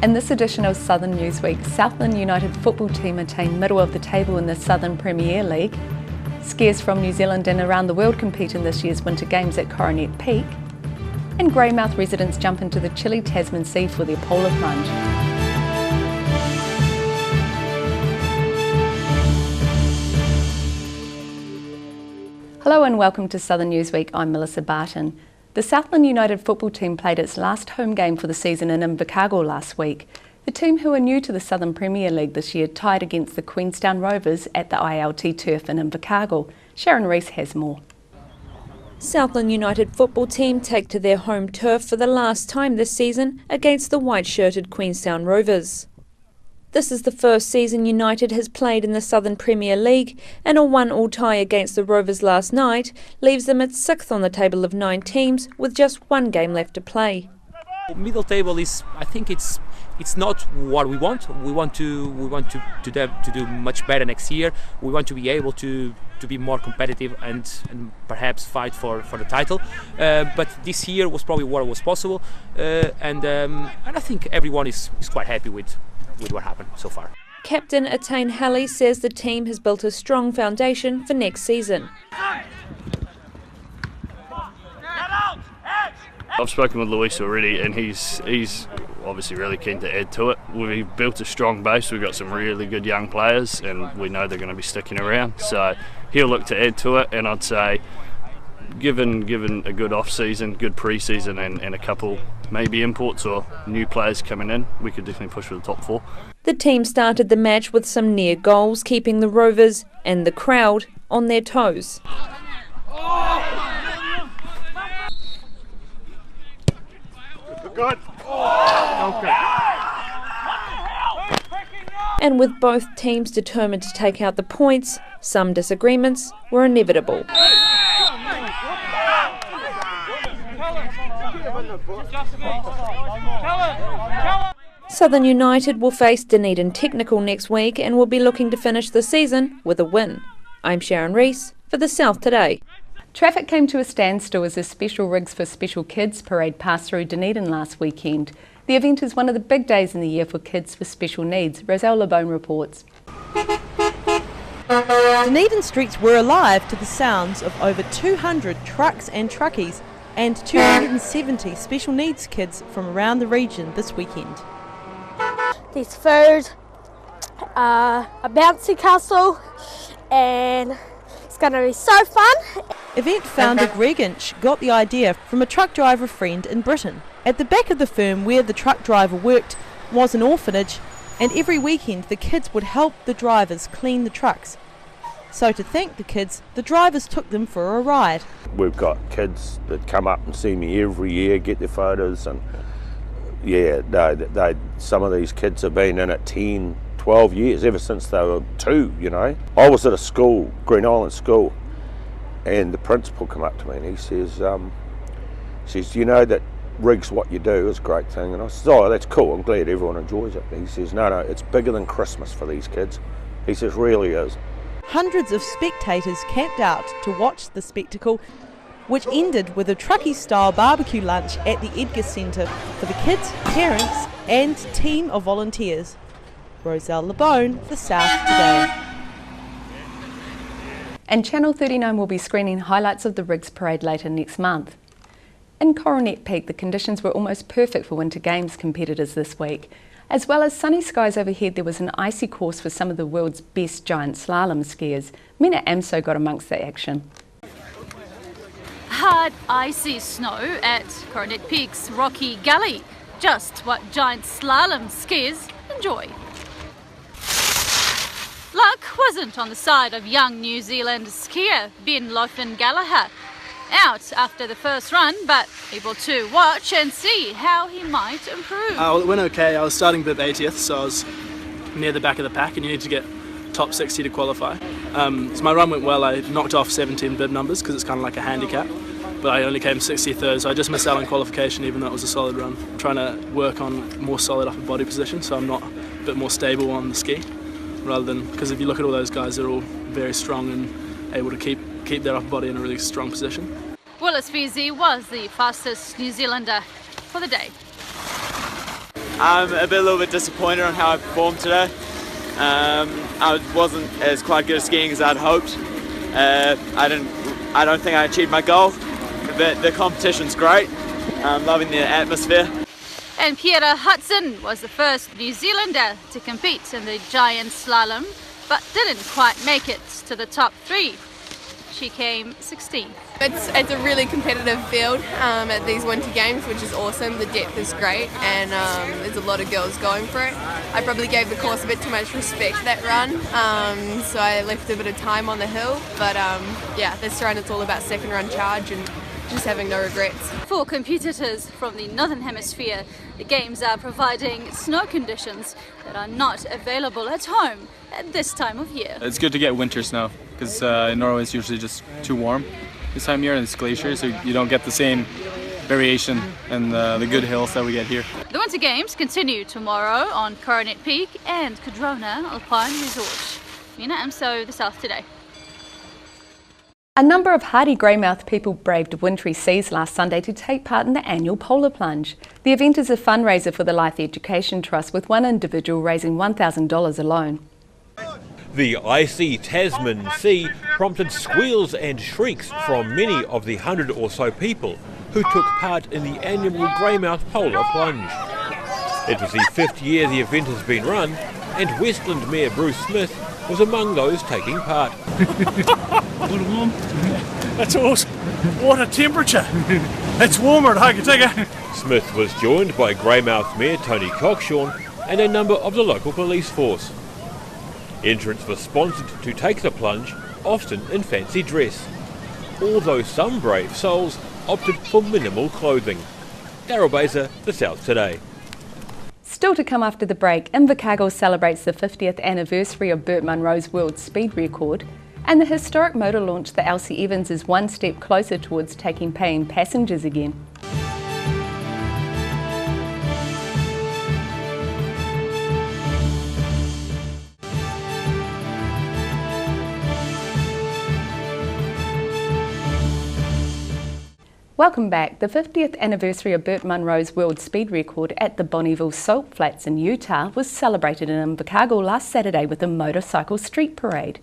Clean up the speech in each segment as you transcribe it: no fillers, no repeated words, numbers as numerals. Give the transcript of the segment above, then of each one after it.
In this edition of Southern Newsweek, Southland United football team attain middle of the table in the Southern Premier League. Skiers from New Zealand and around the world compete in this year's Winter Games at Coronet Peak. And Greymouth residents jump into the chilly Tasman Sea for their polar plunge. Hello and welcome to Southern Newsweek. I'm Melissa Barton. The Southland United football team played its last home game for the season in Invercargill last week. The team, who are new to the Southern Premier League this year, tied against the Queenstown Rovers at the ILT turf in Invercargill. Sharon Rees has more. Southland United football team take to their home turf for the last time this season against the white-shirted Queenstown Rovers. This is the first season United has played in the Southern Premier League, and a 1-1 tie against the Rovers last night leaves them at 6th on the table of 9 teams with just one game left to play. Middle table is, I think it's not what we want. We want to do much better next year. We want to be able to be more competitive and perhaps fight for the title. But this year was probably what was possible, and I think everyone is quite happy with what happened so far. Captain Attain Halley says the team has built a strong foundation for next season. I've spoken with Luis already, and he's obviously really keen to add to it. We've built a strong base. We've got some really good young players, and we know they're going to be sticking around. So he'll look to add to it, and I'd say given a good off-season, good pre-season, and a couple maybe imports or new players coming in, we could definitely push for the top 4. The team started the match with some near goals, keeping the Rovers and the crowd on their toes. Good. And with both teams determined to take out the points, some disagreements were inevitable. Southern United will face Dunedin Technical next week and will be looking to finish the season with a win. I'm Sharon Rees for the South Today. Traffic came to a standstill as a Special Rigs for Special Kids parade passed through Dunedin last weekend. The event is one of the big days in the year for kids with special needs. Roselle LeBone reports. Dunedin streets were alive to the sounds of over 200 trucks and truckies and 270 special needs kids from around the region this weekend. There's food, a bouncy castle, and it's going to be so fun. Event founder Greg Inch got the idea from a truck driver friend in Britain. At the back of the firm where the truck driver worked was an orphanage, and every weekend the kids would help the drivers clean the trucks. So to thank the kids, the drivers took them for a ride. We've got kids that come up and see me every year, get their photos, and yeah, some of these kids have been in it 10, 12 years, ever since they were 2, you know. I was at a school, Green Island School, and the principal came up to me and he says, you know that rigs what you do is a great thing. And I said, oh, that's cool, I'm glad everyone enjoys it. And he says, no, it's bigger than Christmas for these kids. He says, really is. Hundreds of spectators camped out to watch the spectacle, which ended with a truckie-style barbecue lunch at the Edgar Centre for the kids, parents and team of volunteers. Roselle LeBone, The South Today. And Channel 39 will be screening highlights of the Rigs Parade later next month. In Coronet Peak, the conditions were almost perfect for Winter Games competitors this week. As well as sunny skies overhead, there was an icy course for some of the world's best giant slalom skiers. Mina Amso got amongst the action. Hard, icy snow at Coronet Peak's Rocky Gully. Just what giant slalom skiers enjoy. Luck wasn't on the side of young New Zealand skier Ben Lothan Gallagher. Out after the first run, but able to watch and see how he might improve. Well, it went okay. I was starting bib 80th, so I was near the back of the pack, and you need to get top 60 to qualify. So my run went well. I knocked off 17 bib numbers because it's kind of like a handicap, but I only came 63rd, so I just missed out on qualification even though it was a solid run. I'm trying to work on more solid upper body position, so I'm not a bit more stable on the ski, rather than, because if you look at all those guys, they're all very strong and able to keep their upper body in a really strong position. Willis Feasy was the fastest New Zealander for the day. I'm a little bit disappointed on how I performed today. I wasn't as quite good at skiing as I'd hoped. I don't think I achieved my goal. The competition's great. I'm loving the atmosphere. And Piera Hudson was the first New Zealander to compete in the giant slalom, but didn't quite make it to the top 3. She came 16th. It's a really competitive field at these winter games, which is awesome. The depth is great, and there's a lot of girls going for it. I probably gave the course a bit too much respect that run, so I left a bit of time on the hill. But yeah, this run it's all about second run charge and just having no regrets. For competitors from the Northern Hemisphere, the Games are providing snow conditions that are not available at home at this time of year. It's good to get winter snow because in Norway it's usually just too warm this time of year, and it's glaciers, so you don't get the same variation and the good hills that we get here. The Winter Games continue tomorrow on Coronet Peak and Cadrona Alpine Resort. Mina Amso, The South Today. A number of hardy greymouth people braved wintry seas last Sunday to take part in the annual polar plunge. The event is a fundraiser for the Life Education Trust, with one individual raising $1,000 alone. The icy Tasman Sea prompted squeals and shrieks from many of the 100 or so people who took part in the annual greymouth polar plunge. It was the 5th year the event has been run, and Westland Mayor Bruce Smith was among those taking part. That's awesome. What a temperature. It's warmer at Hokitika. Smith was joined by Greymouth Mayor Tony Cockshawn and a number of the local police force. Entrants were sponsored to take the plunge, often in fancy dress, although some brave souls opted for minimal clothing. Daryl Baser, The South Today. Still to come after the break, Invercargill celebrates the 50th anniversary of Burt Munro's world speed record, and the historic motor launch, the Elsie Evans, is one step closer towards taking paying passengers again. Welcome back. The 50th anniversary of Burt Munro's world speed record at the Bonneville Salt Flats in Utah was celebrated in Invercargill last Saturday with a motorcycle street parade.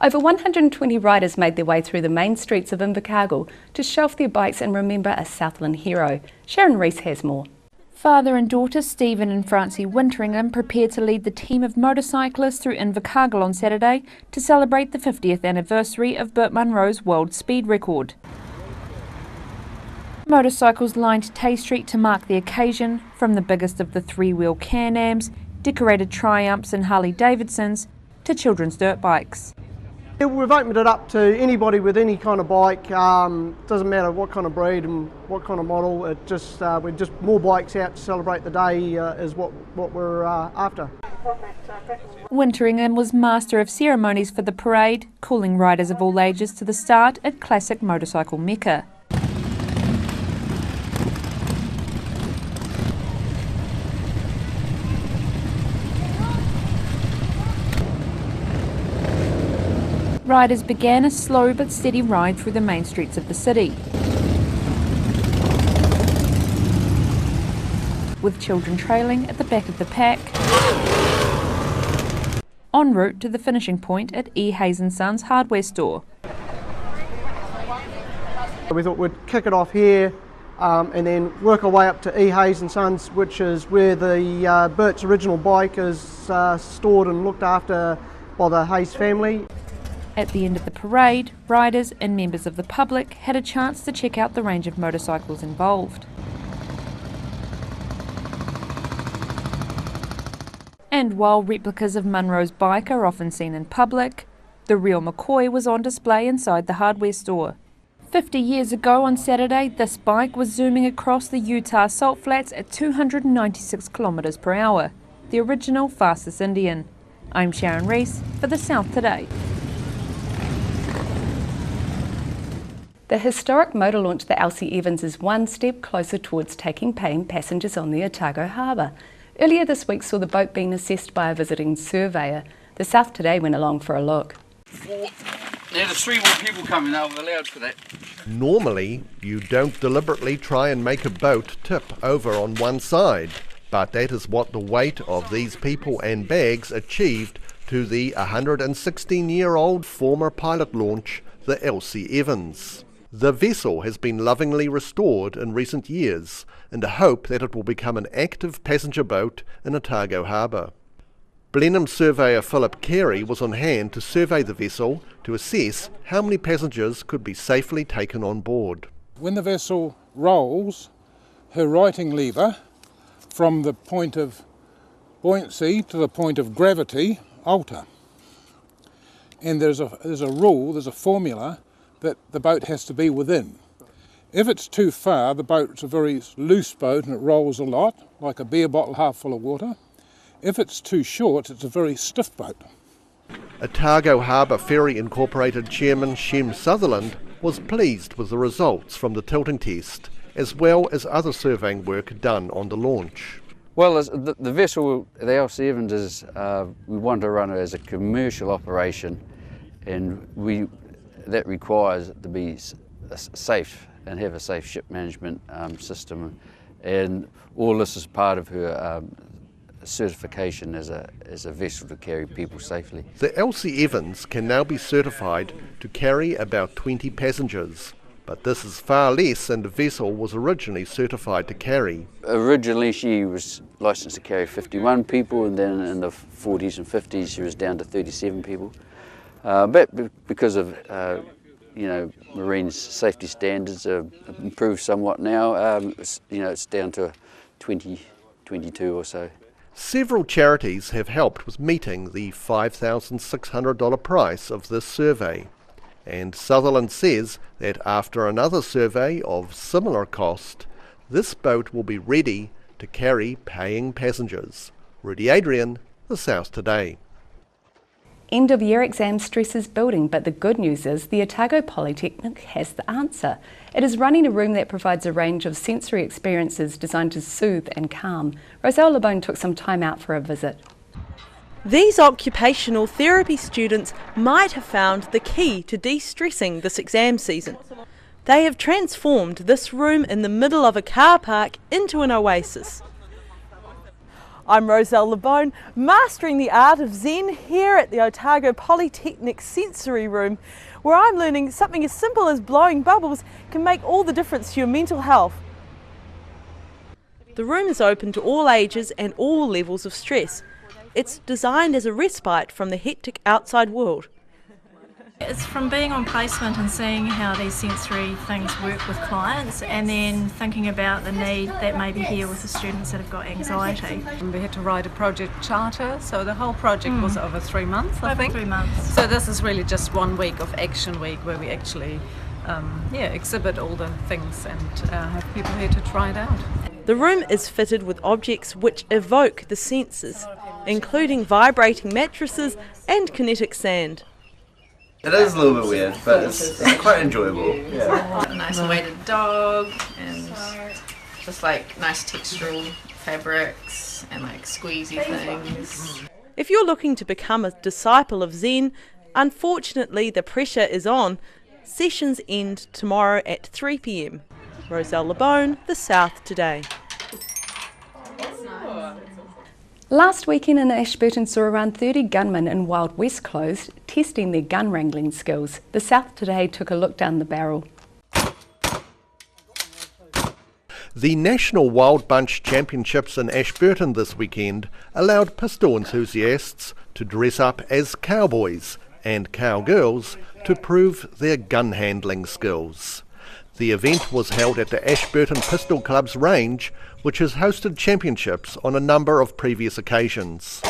Over 120 riders made their way through the main streets of Invercargill to show off their bikes and remember a Southland hero. Sharon Rees has more. Father and daughter Stephen and Francie Winteringham prepared to lead the team of motorcyclists through Invercargill on Saturday to celebrate the 50th anniversary of Burt Munro's world speed record. Motorcycles lined Tay Street to mark the occasion, from the biggest of the three-wheel Can-Ams, decorated Triumphs and Harley-Davidsons, to children's dirt bikes. We've opened it up to anybody with any kind of bike. Doesn't matter what kind of breed and what kind of model. It just we're just more bikes out to celebrate the day is what we're after. Winteringham was master of ceremonies for the parade, calling riders of all ages to the start at classic motorcycle mecca. Riders began a slow but steady ride through the main streets of the city, with children trailing at the back of the pack, en route to the finishing point at E. Hayes & Sons hardware store. We thought we'd kick it off here and then work our way up to E. Hayes & Sons, which is where the Burt's original bike is stored and looked after by the Hayes family. At the end of the parade, riders and members of the public had a chance to check out the range of motorcycles involved. And while replicas of Munro's bike are often seen in public, the real McCoy was on display inside the hardware store. 50 years ago on Saturday, this bike was zooming across the Utah Salt Flats at 296 kilometres per hour, the original fastest Indian. I'm Sharon Rees for The South Today. The historic motor launch, the Elsie Evans, is one step closer towards taking paying passengers on the Otago Harbour. Earlier this week saw the boat being assessed by a visiting surveyor. The South Today went along for a look. There's 3 more people coming, they were allowed for that. Normally, you don't deliberately try and make a boat tip over on one side. But that is what the weight of these people and bags achieved to the 116-year-old former pilot launch, the Elsie Evans. The vessel has been lovingly restored in recent years in the hope that it will become an active passenger boat in Otago Harbour. Blenheim surveyor Philip Carey was on hand to survey the vessel to assess how many passengers could be safely taken on board. When the vessel rolls, her righting lever from the point of buoyancy to the point of gravity alter. And there's a rule, there's a formula that the boat has to be within. If it's too far, the boat's a very loose boat and it rolls a lot, like a beer bottle half full of water. If it's too short, it's a very stiff boat. Otago Harbour Ferry Incorporated Chairman Shem Sutherland was pleased with the results from the tilting test, as well as other surveying work done on the launch. Well, the vessel, the Elsie Evans, is we want to run it as a commercial operation, and that requires it to be safe and have a safe ship management system, and all this is part of her certification as a vessel to carry people safely. The Elsie Evans can now be certified to carry about 20 passengers, but this is far less than the vessel was originally certified to carry. Originally she was licensed to carry 51 people, and then in the 40s and 50s she was down to 37 people. But because of marine safety standards have improved somewhat now, it's down to 20, 22 or so. Several charities have helped with meeting the $5,600 price of this survey, and Sutherland says that after another survey of similar cost, this boat will be ready to carry paying passengers. Rudy Adrian, The South Today. End of year exam stress is building, but the good news is the Otago Polytechnic has the answer. It is running a room that provides a range of sensory experiences designed to soothe and calm. Roselle LeBone took some time out for a visit. These occupational therapy students might have found the key to de-stressing this exam season. They have transformed this room in the middle of a car park into an oasis. I'm Roselle LeBone, mastering the art of Zen here at the Otago Polytechnic Sensory Room, where I'm learning something as simple as blowing bubbles can make all the difference to your mental health. The room is open to all ages and all levels of stress. It's designed as a respite from the hectic outside world. It's from being on placement and seeing how these sensory things work with clients, and then thinking about the need that may be here with the students that have got anxiety. We had to write a project charter, so the whole project was over 3 months, I think. 3 months. So this is really just 1 week of action week where we actually exhibit all the things and have people here to try it out. The room is fitted with objects which evoke the senses, including vibrating mattresses and kinetic sand. It is a little bit weird, but it's quite enjoyable. A nice weighted dog and just like nice textural fabrics and like squeezy things. If you're looking to become a disciple of Zen, unfortunately the pressure is on. Sessions end tomorrow at 3 p.m. Roselle LeBone, The South Today. Last weekend in Ashburton saw around 30 gunmen in Wild West clothes testing their gun wrangling skills. The South Today took a look down the barrel. The National Wild Bunch Championships in Ashburton this weekend allowed pistol enthusiasts to dress up as cowboys and cowgirls to prove their gun handling skills. The event was held at the Ashburton Pistol Club's range, which has hosted championships on a number of previous occasions.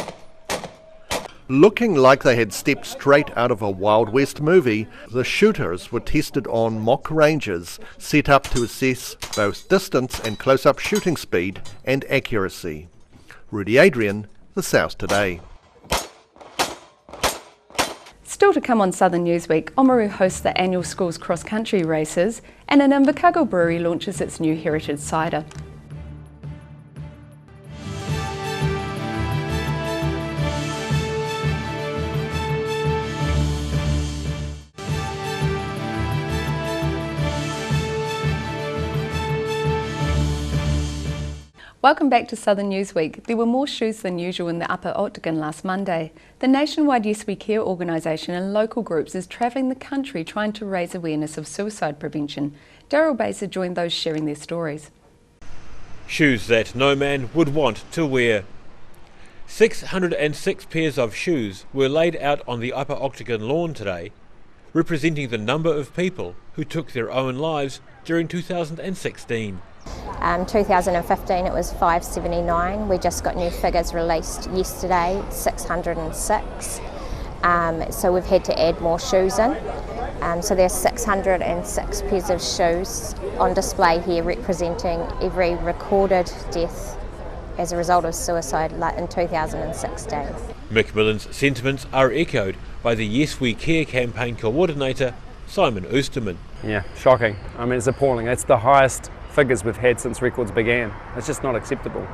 Looking like they had stepped straight out of a Wild West movie, the shooters were tested on mock ranges set up to assess both distance and close-up shooting speed and accuracy. Rudy Adrian, The South Today. Still to come on Southern Newsweek, Oamaru hosts the annual schools cross-country races, and an Invercargill brewery launches its new heritage cider. Welcome back to Southern Newsweek. There were more shoes than usual in the Upper Octagon last Monday. The nationwide Yes We Care organisation and local groups is travelling the country trying to raise awareness of suicide prevention. Bose joined those sharing their stories. Shoes that no man would want to wear. 606 pairs of shoes were laid out on the Upper Octagon lawn today, representing the number of people who took their own lives during 2016. 2015 it was 579. We just got new figures released yesterday, 606. So we've had to add more shoes in. So there's 606 pairs of shoes on display here representing every recorded death as a result of suicide in 2016. Macmillan's sentiments are echoed by the Yes We Care campaign coordinator, Simon Oosterman. Yeah, shocking. I mean, it's appalling. It's the highest figures we've had since records began. It's just not acceptable.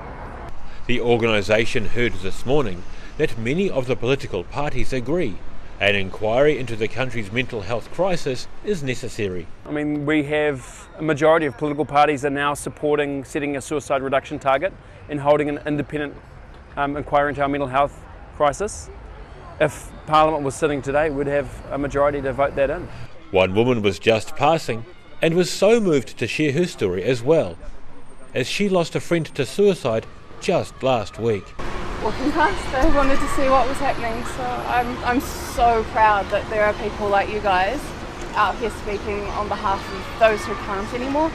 The organisation heard this morning that many of the political parties agree an inquiry into the country's mental health crisis is necessary. I mean, we have a majority of political parties are now supporting setting a suicide reduction target and holding an independent inquiry into our mental health crisis. If Parliament was sitting today, we'd have a majority to vote that in. One woman was just passing and was so moved to share her story as well, as she lost a friend to suicide just last week. Walking past, I wanted to see what was happening, so I'm so proud that there are people like you guys out here speaking on behalf of those who can't anymore.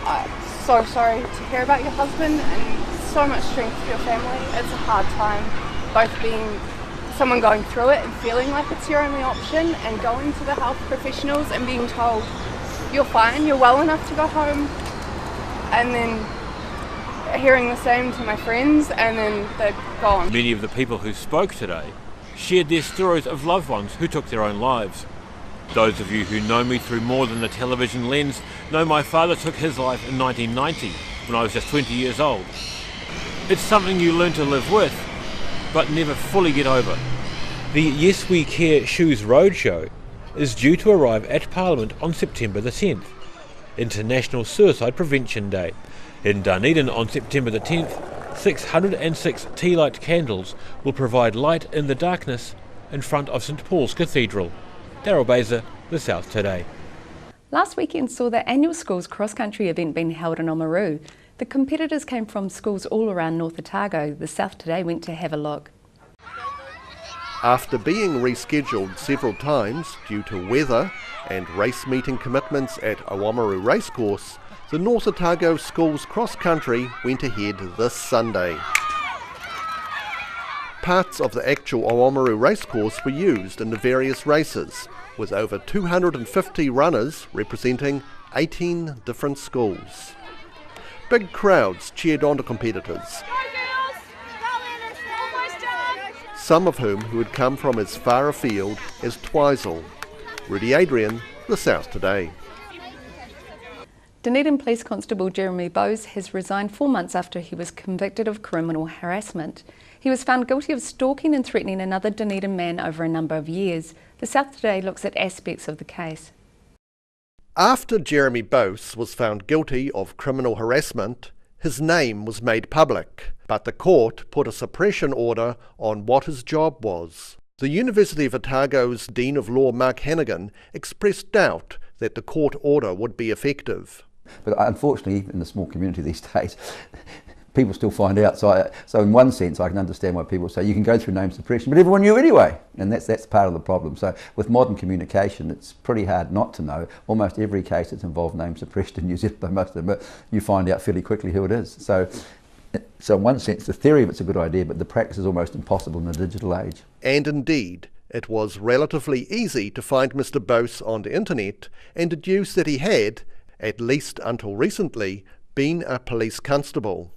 I'm so sorry to hear about your husband and so much strength for your family. It's a hard time, both being someone going through it and feeling like it's your only option and going to the health professionals and being told you're fine, you're well enough to go home, and then hearing the same to my friends and then they're gone. Many of the people who spoke today shared their stories of loved ones who took their own lives. Those of you who know me through more than the television lens know my father took his life in 1990 when I was just 20 years old. It's something you learn to live with, but never fully get over. The Yes We Care Shoes Roadshow is due to arrive at Parliament on September the 10th, International Suicide Prevention Day. In Dunedin on September the 10th, 606 tea light candles will provide light in the darkness in front of St Paul's Cathedral. Bose, The South Today. Last weekend saw the annual schools cross-country event being held in Oamaru. The competitors came from schools all around North Otago. The South Today went to have a look. After being rescheduled several times due to weather and race meeting commitments at Oamaru Racecourse, the North Otago Schools Cross Country went ahead this Sunday. Parts of the actual Oamaru Racecourse were used in the various races, with over 250 runners representing 18 different schools. Big crowds cheered on the competitors, some of whom who had come from as far afield as Twizel. Rudy Adrian, The South Today. Dunedin Police Constable Jeremy Bose has resigned 4 months after he was convicted of criminal harassment. He was found guilty of stalking and threatening another Dunedin man over a number of years. The South Today looks at aspects of the case. After Jeremy Bose was found guilty of criminal harassment, his name was made public, but the court put a suppression order on what his job was. The University of Otago's Dean of Law Mark Hannigan expressed doubt that the court order would be effective. But unfortunately, in the small community these days, people still find out. So in one sense, I can understand why people say you can go through name suppression, but everyone knew anyway, and that's part of the problem. So with modern communication, it's pretty hard not to know. Almost every case that's involved name suppression in New Zealand, I must admit, you find out fairly quickly who it is. So in one sense, the theory of it's a good idea, but the practice is almost impossible in the digital age. And indeed, it was relatively easy to find Mr. Bose on the internet and deduce that he had, at least until recently, been a police constable.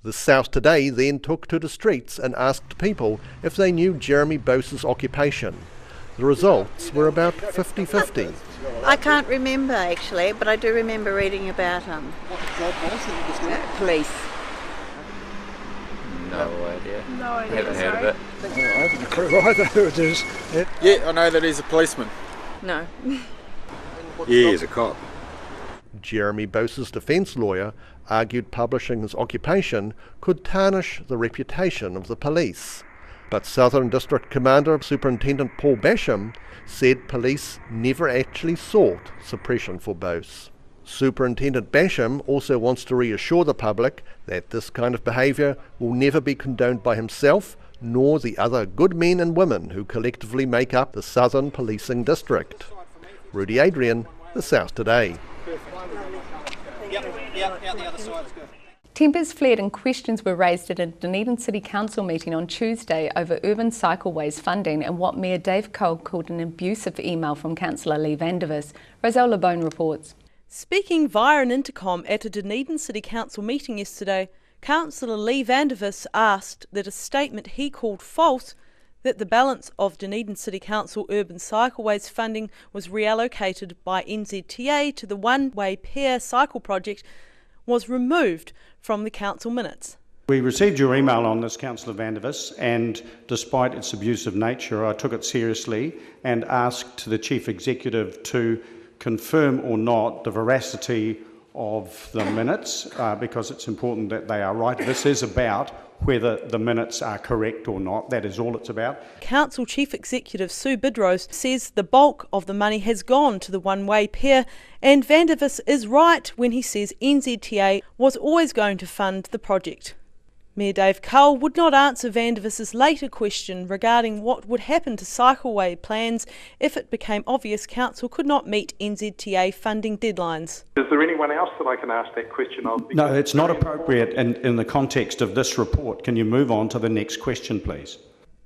The South Today then took to the streets and asked people if they knew Jeremy Bose's occupation. The results were about 50-50. I can't remember actually, but I do remember reading about him. What job was it? Police. No idea. No idea. Haven't heard of it. I haven't a clue either who it is. Yeah, I know that he's a policeman. No. Yeah, he's a cop. Jeremy Bose's defence lawyer argued publishing his occupation could tarnish the reputation of the police. But Southern District Commander Superintendent Paul Basham said police never actually sought suppression for Bose. Superintendent Basham also wants to reassure the public that this kind of behaviour will never be condoned by himself nor the other good men and women who collectively make up the Southern Policing District. Rudy Adrian, The South Today. Tempers flared and questions were raised at a Dunedin City Council meeting on Tuesday over urban cycleways funding and what Mayor Dave Cole called an abusive email from Councillor Lee Vandervis. Roselle LeBone reports. Speaking via an intercom at a Dunedin City Council meeting yesterday, Councillor Lee Vandervis asked that a statement he called false, that the balance of Dunedin City Council urban cycleways funding was reallocated by NZTA to the one-way pair cycle project, was removed from the council minutes. We received your email on this, Councillor Vandervis, and despite its abusive nature, I took it seriously and asked the Chief Executive to confirm or not the veracity of the minutes, because it's important that they are right. This is about whether the minutes are correct or not. That is all it's about. Council Chief Executive Sue Bidrose says the bulk of the money has gone to the one-way pair, and Vandervis is right when he says NZTA was always going to fund the project. Mayor Dave Cole would not answer Vandervis's later question regarding what would happen to cycleway plans if it became obvious council could not meet NZTA funding deadlines. Is there anyone else that I can ask that question of? No, it's not appropriate in the context of this report. Can you move on to the next question, please?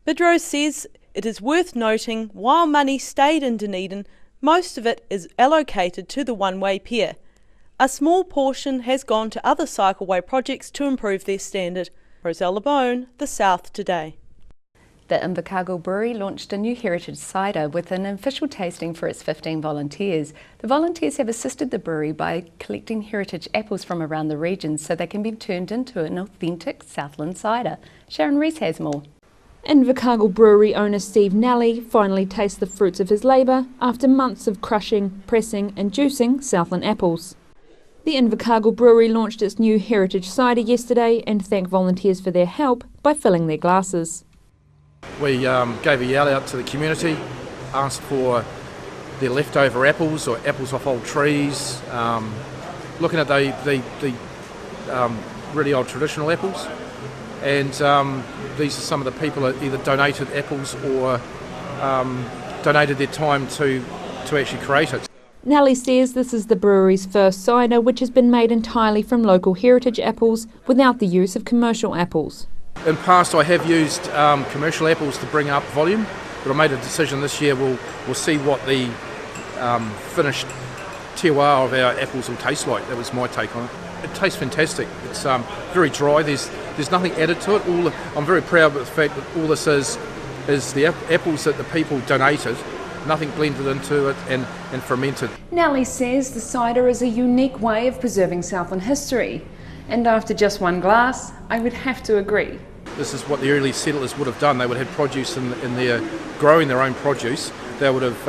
Bidrose says it is worth noting while money stayed in Dunedin, most of it is allocated to the one-way pair. A small portion has gone to other cycleway projects to improve their standard. Roselle LeBone, The South Today. The Invercargill Brewery launched a new heritage cider with an official tasting for its 15 volunteers. The volunteers have assisted the brewery by collecting heritage apples from around the region so they can be turned into an authentic Southland cider. Sharon Rees has more. Invercargill Brewery owner Steve Nally finally tastes the fruits of his labour after months of crushing, pressing and juicing Southland apples. The Invercargill Brewery launched its new heritage cider yesterday and thanked volunteers for their help by filling their glasses. We gave a yell out to the community, asked for their leftover apples or apples off old trees, looking at the really old traditional apples, and these are some of the people that either donated apples or donated their time to actually create it. Nally says this is the brewery's first cider which has been made entirely from local heritage apples without the use of commercial apples. In past I have used commercial apples to bring up volume, but I made a decision this year we'll see what the finished terroir of our apples will taste like. That was my take on it. It tastes fantastic. It's very dry, there's nothing added to it. I'm very proud of the fact that all this is the apples that the people donated. Nothing blended into it and fermented. Nally says the cider is a unique way of preserving Southland history, and after just one glass, I would have to agree. This is what the early settlers would have done. They would have produce in their growing their own produce. They would have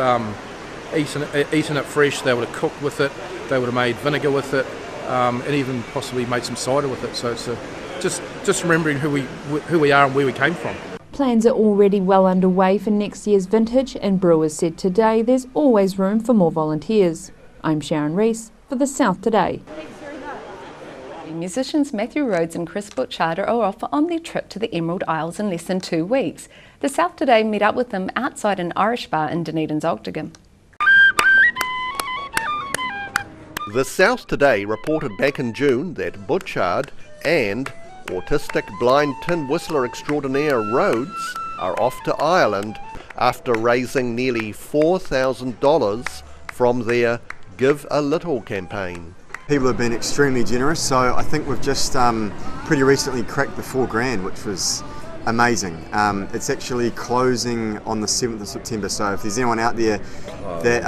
eaten it fresh. They would have cooked with it. They would have made vinegar with it, and even possibly made some cider with it. So it's just remembering who we are and where we came from. Plans are already well underway for next year's vintage, and brewers said today there's always room for more volunteers. I'm Sharon Rees for The South Today. Musicians Matthew Rhodes and Chris Butchard are off on their trip to the Emerald Isles in less than 2 weeks. The South Today met up with them outside an Irish bar in Dunedin's Octagon. The South Today reported back in June that Butchard and autistic blind tin whistler extraordinaire Rhodes are off to Ireland after raising nearly $4,000 from their Give a Little campaign. People have been extremely generous, so I think we've just pretty recently cracked the $4,000, which was amazing. It's actually closing on the 7th of September, so if there's anyone out there that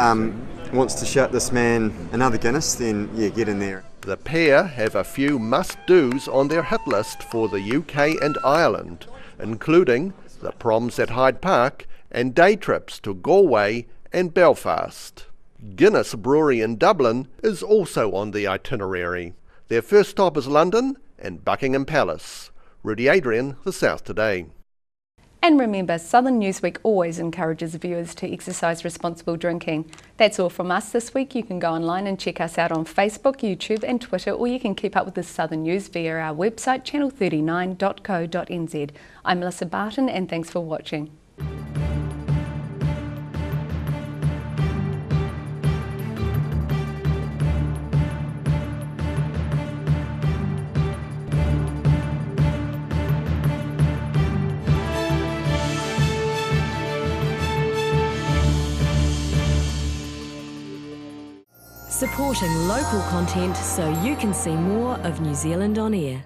wants to shout this man another Guinness, then yeah, get in there. The pair have a few must-dos on their hit list for the UK and Ireland, including the proms at Hyde Park and day trips to Galway and Belfast. Guinness Brewery in Dublin is also on the itinerary. Their first stop is London and Buckingham Palace. Rudy Adrian, The South Today. And remember, Southern Newsweek always encourages viewers to exercise responsible drinking. That's all from us this week. You can go online and check us out on Facebook, YouTube and Twitter, or you can keep up with the Southern News via our website, channel39.co.nz. I'm Melissa Barton and thanks for watching. Supporting local content so you can see more of New Zealand on air.